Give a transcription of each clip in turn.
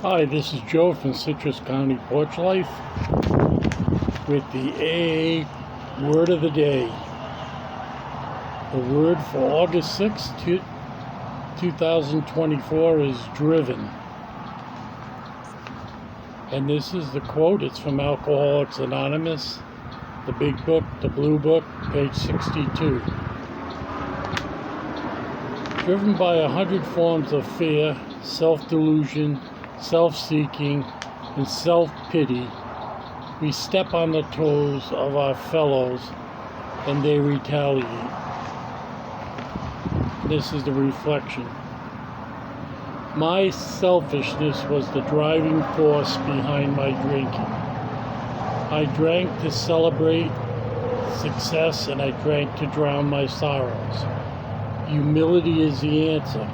Hi, this is Joe from Citrus County Porch Life with the AA Word of the Day. The word for August 6th, 2024 is driven. And this is the quote. It's from Alcoholics Anonymous, the big book, the blue book, page 62. Driven by 100 forms of fear, self-delusion, self-seeking, and self-pity, we step on the toes of our fellows and they retaliate. This is the reflection. My selfishness was the driving force behind my drinking. I drank to celebrate success and I drank to drown my sorrows. Humility is the answer.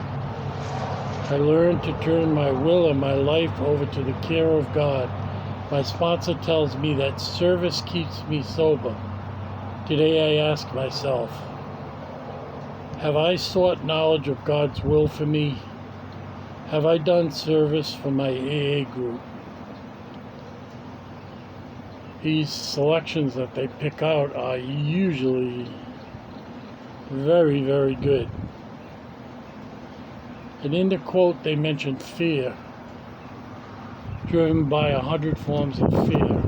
I learned to turn my will and my life over to the care of God. My sponsor tells me that service keeps me sober. Today I ask myself, have I sought knowledge of God's will for me? Have I done service for my AA group? These selections that they pick out are usually very, very good. And in the quote, they mentioned fear, driven by 100 forms of fear.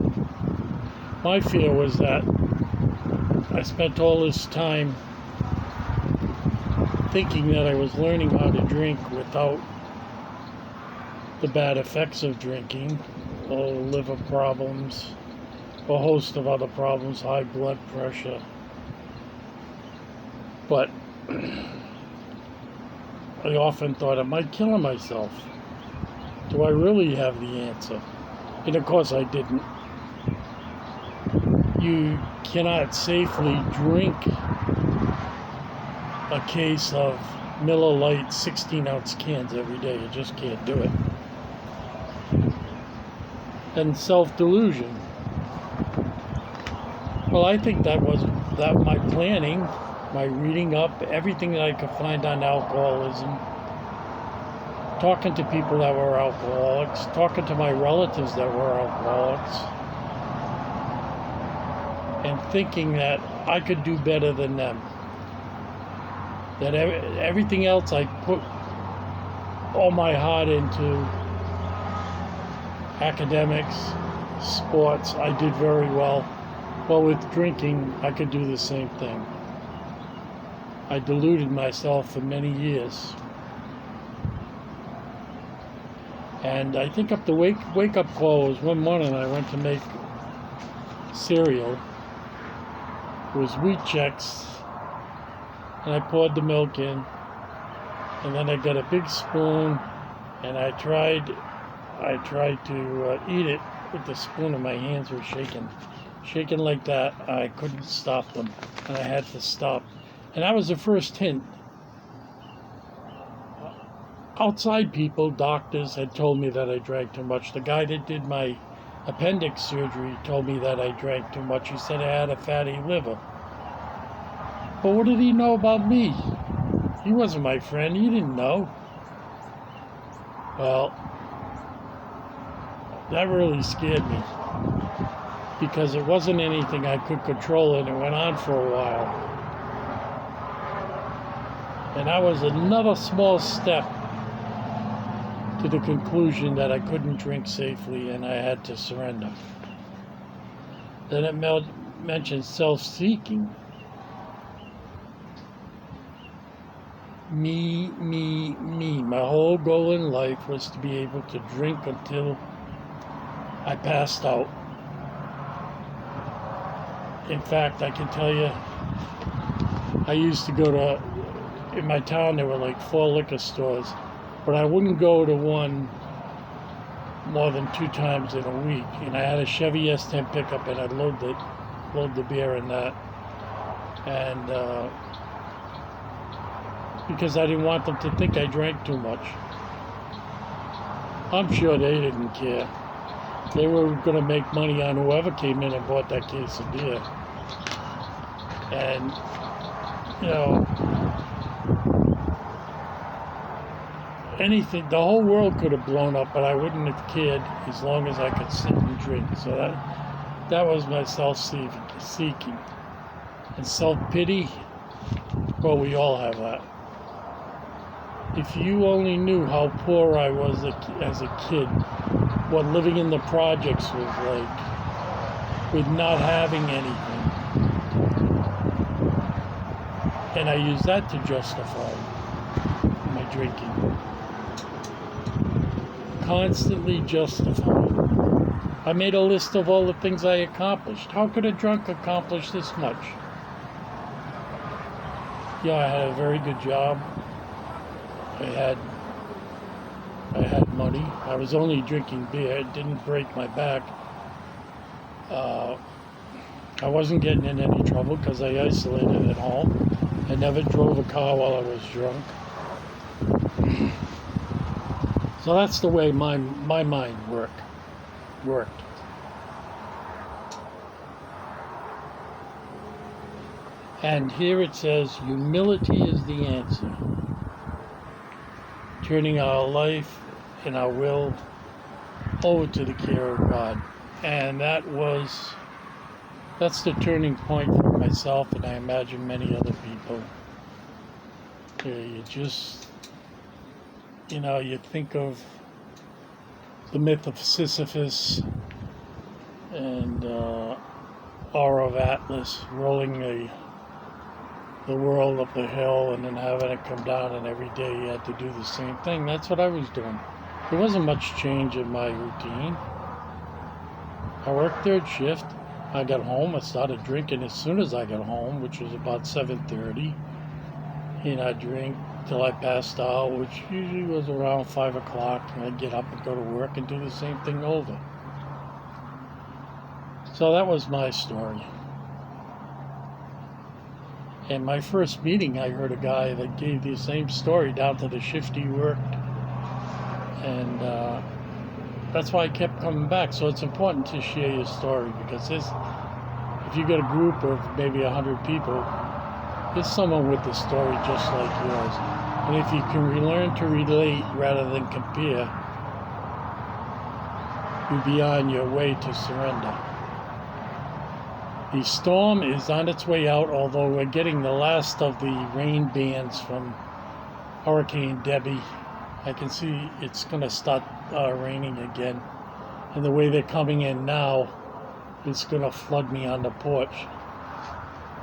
My fear was that I spent all this time thinking that I was learning how to drink without the bad effects of drinking, liver problems, a host of other problems, high blood pressure. But I often thought, am I killing myself? Do I really have the answer? And of course I didn't. You cannot safely drink a case of Miller Lite 16-ounce cans every day. You just can't do it. And self-delusion. Well, I think that my planning, my reading up, everything that I could find on alcoholism, talking to people that were alcoholics, talking to my relatives that were alcoholics, and thinking that I could do better than them. That everything else I put all my heart into, academics, sports, I did very well. Well, with drinking, I could do the same thing. I deluded myself for many years. And I think up the wake-up call was one morning I went to make cereal. It was wheat checks, and I poured the milk in, and then I got a big spoon, and I tried to eat it with the spoon, and my hands were shaking like that. I couldn't stop them, and I had to stop. And that was the first hint. Outside people, doctors, had told me that I drank too much. The guy that did my appendix surgery told me that I drank too much. He said I had a fatty liver. But what did he know about me? He wasn't my friend. He didn't know. Well, that really scared me, because it wasn't anything I could control, and it went on for a while. And that was another small step to the conclusion that I couldn't drink safely and I had to surrender. Then it mentioned self-seeking. Me. My whole goal in life was to be able to drink until I passed out. In fact, I can tell you, I used to go to, in my town there were like 4 liquor stores, but I wouldn't go to one more than 2 times in a week. And I had a Chevy S10 pickup, and I'd load the beer in that. And because I didn't want them to think I drank too much. I'm sure they didn't care. They were going to make money on whoever came in and bought that case of beer. And, you know, anything, the whole world could have blown up, but I wouldn't have cared as long as I could sit and drink. So that was my self-seeking. And self-pity, well, we all have that. If you only knew how poor I was as a kid, what living in the projects was like, with not having anything. And I use that to justify my drinking. Constantly justifying. I made a list of all the things I accomplished. How could a drunk accomplish this much? Yeah, I had a very good job. I had money. I was only drinking beer. It didn't break my back. I wasn't getting in any trouble because I isolated at home. I never drove a car while I was drunk. So that's the way my mind worked. And here it says, humility is the answer. Turning our life and our will over to the care of God. And that's the turning point for myself, and I imagine many other people. You just, you think of the myth of Sisyphus and or of Atlas rolling the world up the hill and then having it come down, and every day you had to do the same thing. That's what I was doing. There wasn't much change in my routine. I worked third shift. I got home. I started drinking as soon as I got home, which was about 7:30. And I'd drink till I passed out, which usually was around 5 o'clock. And I'd get up and go to work and do the same thing over. So that was my story. And my first meeting, I heard a guy that gave the same story down to the shift he worked. And that's why I kept coming back. So it's important to share your story, because if you got a group of maybe 100 people, there's someone with a story just like yours. And if you can learn to relate rather than compare, you'll be on your way to surrender. The storm is on its way out, although we're getting the last of the rain bands from Hurricane Debbie. I can see it's going to start raining again. And the way they're coming in now, it's going to flood me on the porch.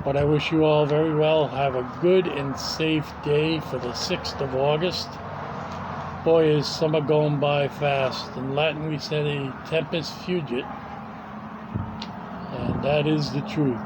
But I wish you all very well. Have a good and safe day for the 6th of August. Boy, is summer going by fast. In Latin we say tempus fugit. And that is the truth.